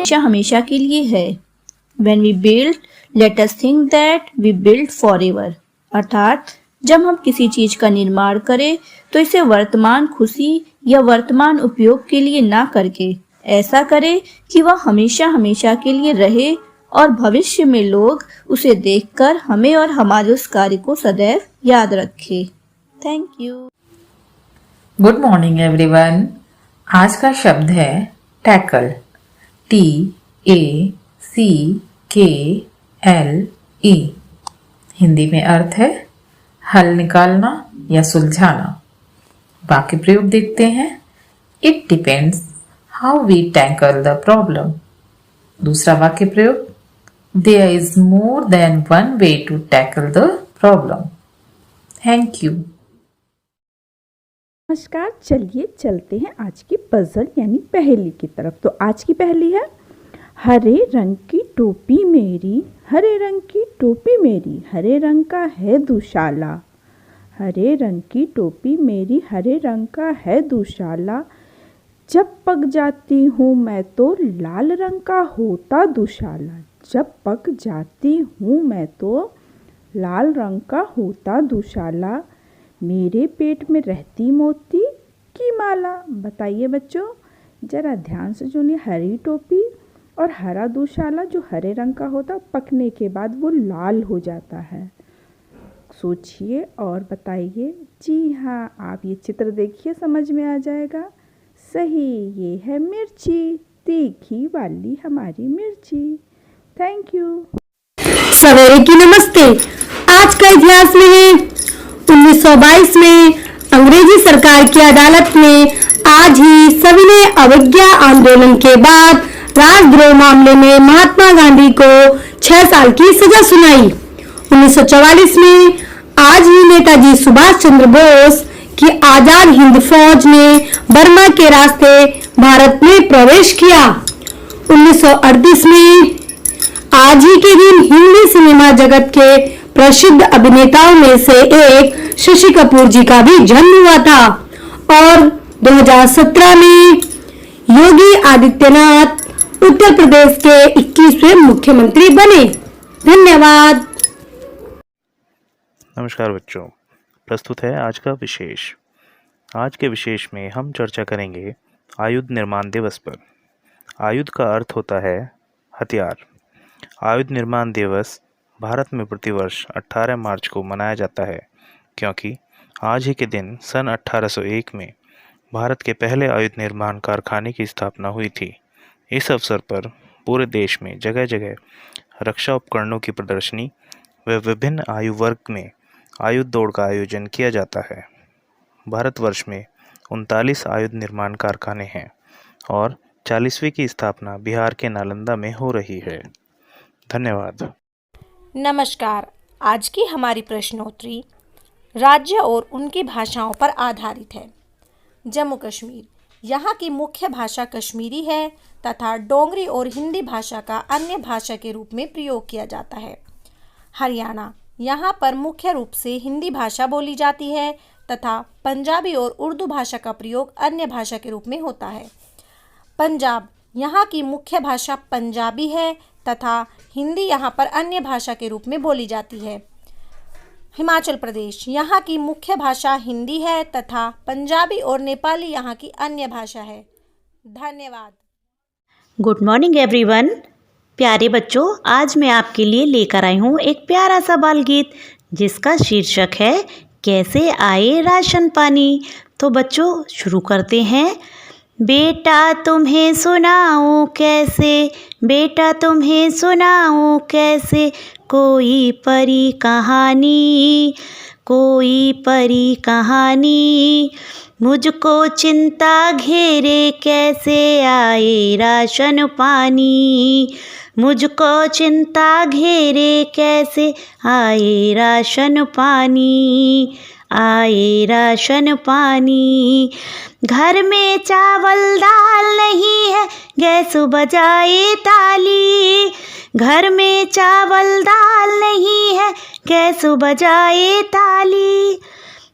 हमेशा हमेशा के लिए है। When we build, let us think that we build forever। अर्थात जब हम किसी चीज का निर्माण करें तो इसे वर्तमान खुशी या वर्तमान उपयोग के लिए ना करके ऐसा करें कि वह हमेशा हमेशा के लिए रहे और भविष्य में लोग उसे देखकर हमें और हमारे उस कार्य को सदैव याद रखें। Thank you. Good morning everyone. आज का शब्द है टैकल। TACKLE। हिंदी में अर्थ है हल निकालना या सुलझाना। वाक्य प्रयोग देखते हैं। It depends how we tackle the problem. दूसरा वाक्य प्रयोग, there is more than one way to tackle the problem. Thank you. नमस्कार, चलिए चलते हैं आज की पजल यानी पहेली की तरफ। तो आज की पहेली है, हरे रंग की टोपी मेरी, हरे रंग की टोपी मेरी, हरे रंग का है दुशाला। हरे रंग की टोपी मेरी, हरे रंग का है दुशाला। जब पक जाती हूँ मैं तो लाल रंग का होता दुशाला। जब पक जाती हूँ मैं तो लाल रंग का होता दुशाला। मेरे पेट में रहती मोती की माला। बताइए बच्चों, जरा ध्यान से सुनिए। हरी टोपी और हरा दुशाला जो हरे रंग का होता, पकने के बाद वो लाल हो जाता है। सोचिए और बताइए। जी हाँ, आप ये चित्र देखिए, समझ में आ जाएगा। सही, ये है मिर्ची, तीखी वाली हमारी मिर्ची। Thank you. सवेरे की नमस्ते। आज का इतिहास में है 1922 में अंग्रेजी सरकार की अदालत में आज ही सविनय अवज्ञा आंदोलन के बाद राजद्रोह मामले में महात्मा गांधी को 6 साल की सजा सुनाई। 1944 में आज ही नेताजी सुभाष चंद्र बोस की आजाद हिंद फौज ने बर्मा के रास्ते भारत में प्रवेश किया। 1938 में आज ही के दिन हिंदी सिनेमा जगत के प्रसिद्ध अभिनेताओं में से एक शशि कपूर जी का भी जन्म हुआ था। और 2017 में योगी आदित्यनाथ उत्तर प्रदेश के 21वें मुख्यमंत्री बने। धन्यवाद। नमस्कार बच्चों, प्रस्तुत है आज का विशेष। आज के विशेष में हम चर्चा करेंगे आयुध निर्माण दिवस पर। आयुध का अर्थ होता है हथियार। आयुध निर्माण दिवस भारत में प्रतिवर्ष 18 मार्च को मनाया जाता है, क्योंकि आज ही के दिन सन 1801 में भारत के पहले आयुध निर्माण कारखाने की स्थापना हुई थी। इस अवसर पर पूरे देश में जगह जगह रक्षा उपकरणों की प्रदर्शनी व विभिन्न आयु वर्ग में आयुध दौड़ का आयोजन किया जाता है। भारतवर्ष में 39 आयुध निर्माण कारखाने हैं और 40वीं की स्थापना बिहार के नालंदा में हो रही है। धन्यवाद। नमस्कार, आज की हमारी प्रश्नोत्तरी राज्य और उनकी भाषाओं पर आधारित है। जम्मू कश्मीर, यहाँ की मुख्य भाषा कश्मीरी है तथा डोगरी और हिंदी भाषा का अन्य भाषा के रूप में प्रयोग किया जाता है। हरियाणा, यहाँ पर मुख्य रूप से हिंदी भाषा बोली जाती है तथा पंजाबी और उर्दू भाषा का प्रयोग अन्य भाषा के रूप में होता है। पंजाब, यहाँ की मुख्य भाषा पंजाबी है तथा हिंदी यहाँ पर अन्य भाषा के रूप में बोली जाती है। हिमाचल प्रदेश, यहाँ की मुख्य भाषा हिंदी है तथा पंजाबी और नेपाली यहाँ की अन्य भाषा है। धन्यवाद। Good morning everyone. प्यारे बच्चों, आज मैं आपके लिए लेकर आई हूँ एक प्यारा सा बाल गीत जिसका शीर्षक है कैसे आए राशन पानी। तो बच्चों शुरू करते हैं। बेटा तुम्हें सुनाऊं कैसे, बेटा तुम्हें सुनाऊं कैसे, कोई परी कहानी, कोई परी कहानी। मुझको चिंता घेरे कैसे आए राशन पानी, मुझको चिंता घेरे कैसे आए राशन पानी, आए राशन पानी। घर में चावल दाल नहीं है, गैस बजाए ताली, घर में चावल दाल नहीं है, गैस बजाए ताली।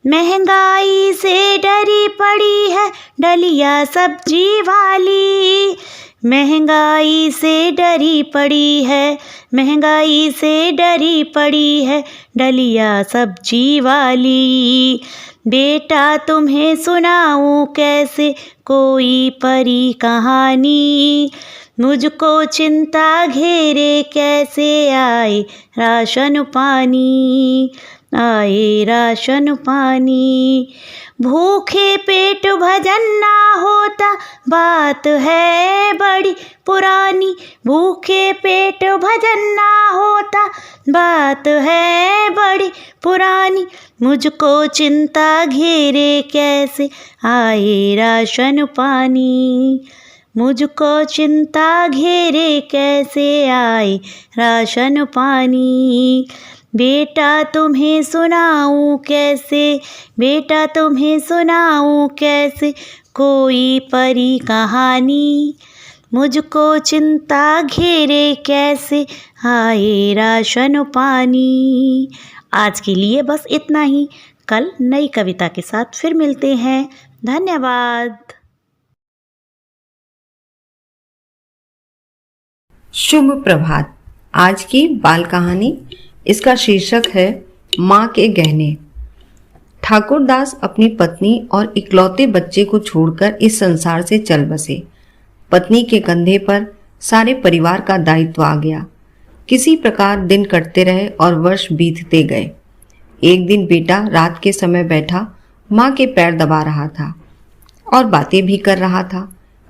महंगाई से डरी पड़ी है डलिया सब्जी वाली, महंगाई से डरी पड़ी है, महंगाई से डरी पड़ी है डलिया सब्जी वाली। बेटा तुम्हें सुनाऊं कैसे कोई परी कहानी, मुझको चिंता घेरे कैसे आए राशन पानी, आए राशन पानी। भूखे पेट भजन ना होता बात है बड़ी पुरानी, भूखे पेट भजन ना होता बात है बड़ी पुरानी। मुझको चिंता घेरे कैसे आए राशन पानी, मुझको चिंता घेरे कैसे आए राशन पानी। बेटा तुम्हें सुनाऊं कैसे, बेटा तुम्हें सुनाऊं कैसे कोई परी कहानी, मुझको चिंता घेरे कैसे आए राशन पानी। आज के लिए बस इतना ही। कल नई कविता के साथ फिर मिलते हैं। धन्यवाद। शुभ प्रभात। आज की बाल कहानी, इसका शीर्षक है माँ के गहने। ठाकुरदास अपनी पत्नी और इकलौते बच्चे को छोड़कर इस संसार से चल बसे। पत्नी के कंधे पर सारे परिवार का दायित्व आ गया। किसी प्रकार दिन कटते रहे और वर्ष बीतते गए। एक दिन बेटा रात के समय बैठा माँ के पैर दबा रहा था और बातें भी कर रहा था।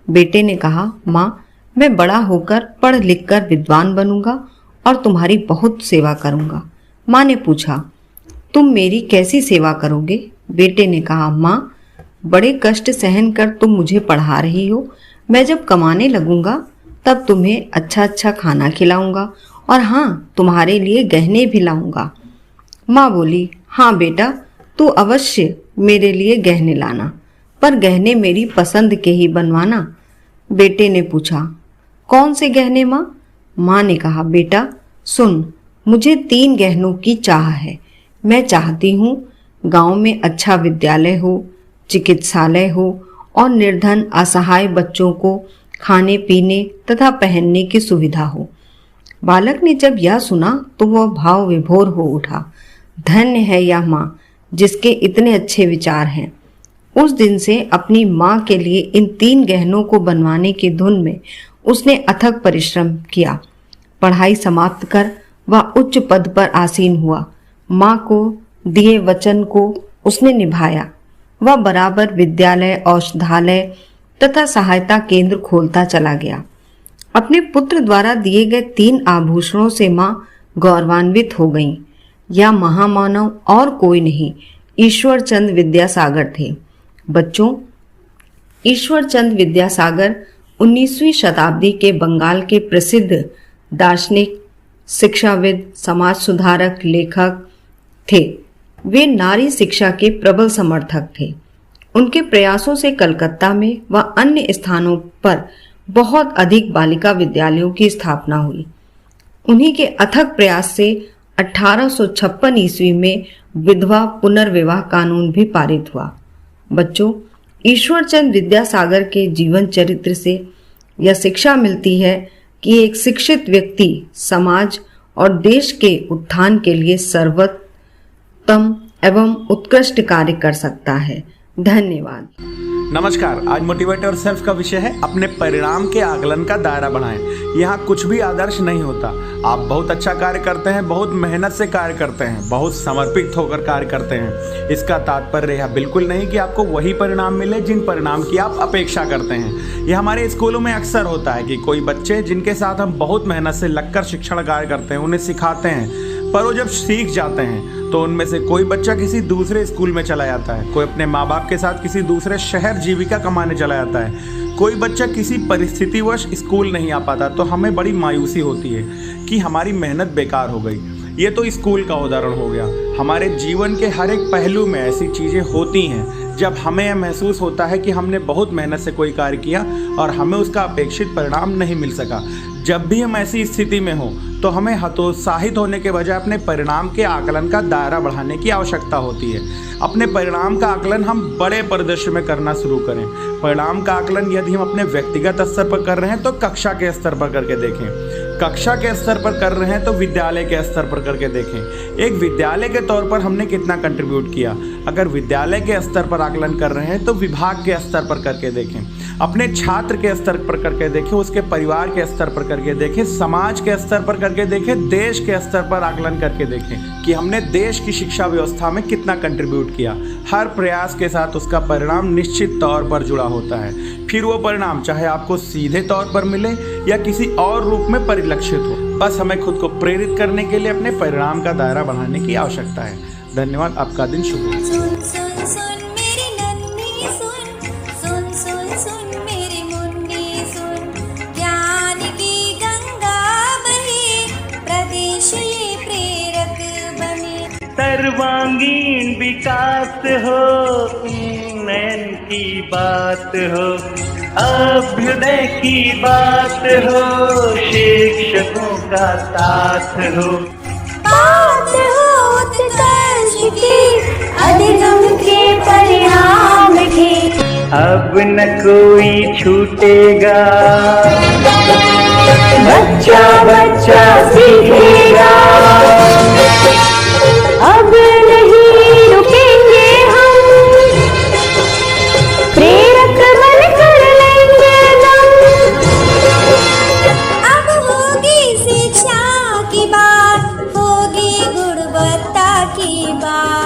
बेटे ने कहा, माँ, मैं बड़ा होकर पढ़ लिख कर विद्वान बनूंगा और तुम्हारी बहुत सेवा करूंगा। माँ ने पूछा, तुम मेरी कैसी सेवा करोगे? बेटे ने कहा, माँ, बड़े कष्ट सहन कर तुम मुझे पढ़ा रही हो। मैं जब कमाने लगूंगा तब तुम्हें अच्छा अच्छा खाना खिलाऊंगा और हाँ, तुम्हारे लिए गहने भी लाऊंगा। माँ बोली, हाँ बेटा, तू अवश्य मेरे लिए गहने लाना, पर गहने मेरी पसंद के ही बनवाना। बेटे ने पूछा, कौन से गहने माँ? माँ ने कहा, बेटा सुन, मुझे 3 गहनों की चाह है। मैं चाहती हूँ गांव में अच्छा विद्यालय हो, चिकित्सालय हो और निर्धन असहाय बच्चों को खाने पीने तथा पहनने की सुविधा हो। बालक ने जब यह सुना तो वह भाव विभोर हो उठा। धन्य है यह माँ जिसके इतने अच्छे विचार हैं। उस दिन से अपनी माँ के लिए इन 3 गहनों को बनवाने की धुन में उसने अथक परिश्रम किया। पढ़ाई समाप्त कर वह उच्च पद पर आसीन हुआ। माँ को दिए वचन को उसने निभाया। वह बराबर विद्यालय, औषधालय तथा सहायता केंद्र खोलता चला गया। अपने पुत्र द्वारा दिए गए 3 आभूषणों से माँ गौरवान्वित हो गईं। यह महामानव और कोई नहीं, ईश्वरचंद विद्यासागर थे। बच्चों, ईश्वरचंद विद्यासागर 19वीं शताब्दी के बंगाल के प्रसिद्ध दार्शनिक, शिक्षाविद, समाज सुधारक, लेखक थे। वे नारी शिक्षा के प्रबल समर्थक थे। उनके प्रयासों से कलकत्ता में व अन्य स्थानों पर बहुत अधिक बालिका विद्यालयों की स्थापना हुई। उन्हीं के अथक प्रयास से 1856 ईस्वी में विधवा पुनर्विवाह कानून भी पारित हुआ। बच्चों, ईश्वरचंद विद्यासागर के जीवन चरित्र से यह शिक्षा मिलती है कि एक शिक्षित व्यक्ति समाज और देश के उत्थान के लिए सर्वोत्तम एवं उत्कृष्ट कार्य कर सकता है। धन्यवाद। नमस्कार। आज मोटिवेट और सेल्फ का विषय है अपने परिणाम के आकलन का दायरा बढ़ाएं। यहाँ कुछ भी आदर्श नहीं होता। आप बहुत अच्छा कार्य करते हैं, बहुत मेहनत से कार्य करते हैं, बहुत समर्पित होकर कार्य करते हैं। इसका तात्पर्य यह बिल्कुल नहीं कि आपको वही परिणाम मिले जिन परिणाम की आप अपेक्षा करते हैं। यह हमारे स्कूलों में अक्सर होता है कि कोई बच्चे जिनके साथ हम बहुत मेहनत से लगकर शिक्षण कार्य करते हैं, उन्हें सिखाते हैं, पर वो जब सीख जाते हैं तो उनमें से कोई बच्चा किसी दूसरे स्कूल में चला जाता है, कोई अपने माँ बाप के साथ किसी दूसरे शहर जीविका कमाने चला जाता है, कोई बच्चा किसी परिस्थितिवश स्कूल नहीं आ पाता। तो हमें बड़ी मायूसी होती है कि हमारी मेहनत बेकार हो गई। ये तो स्कूल का उदाहरण हो गया। हमारे जीवन के हर एक पहलू में ऐसी चीज़ें होती हैं जब हमें यह महसूस होता है कि हमने बहुत मेहनत से कोई कार्य किया और हमें उसका अपेक्षित परिणाम नहीं मिल सका। जब भी हम ऐसी स्थिति में हो तो हमें हतोत्साहित होने के बजाय अपने परिणाम के आकलन का दायरा बढ़ाने की आवश्यकता होती है। अपने परिणाम का आकलन हम बड़े परिदृश्य में करना शुरू करें। परिणाम का आकलन यदि हम अपने व्यक्तिगत स्तर पर कर रहे हैं तो कक्षा के स्तर पर करके देखें, कक्षा के स्तर पर कर रहे हैं तो विद्यालय के स्तर पर करके देखें। एक विद्यालय के तौर पर हमने कितना कंट्रीब्यूट किया, अगर विद्यालय के स्तर पर आकलन कर रहे हैं तो विभाग के स्तर पर करके देखें, अपने छात्र के स्तर पर करके देखें, उसके परिवार के स्तर पर करके देखें, समाज के स्तर पर करके देखें, देश के स्तर पर आकलन करके देखें कि हमने देश की शिक्षा व्यवस्था में कितना कंट्रीब्यूट किया। हर प्रयास के साथ उसका परिणाम निश्चित तौर पर जुड़ा होता है। फिर वो परिणाम चाहे आपको सीधे तौर पर मिले या किसी और रूप में परिलक्षित हो, बस हमें खुद को प्रेरित करने के लिए अपने परिणाम का दायरा बढ़ाने की आवश्यकता है। धन्यवाद। आपका दिन शुभ हो। सुन सुन सुन मेरी नन्ही सुन, सुन सुन सुन मेरी मुन्नी सुन, ज्ञान की गंगा बहे, प्रदेश ये प्रेरक बने। सर्वांगीण विकास हो, उन्नयन की बात हो, अभ्युदय की बात हो, शिक्षकों का साथ हो, बात हो उत्कर्ष की, अधिगम के परिणाम की। अब न कोई छूटेगा, बच्चा बच्चा सीखेगा, अब नहीं रुकेंगे हम, प्रेरक बनकर लेंगे दम। अब होगी शिक्षा की बात, होगी गुणवत्ता की बात।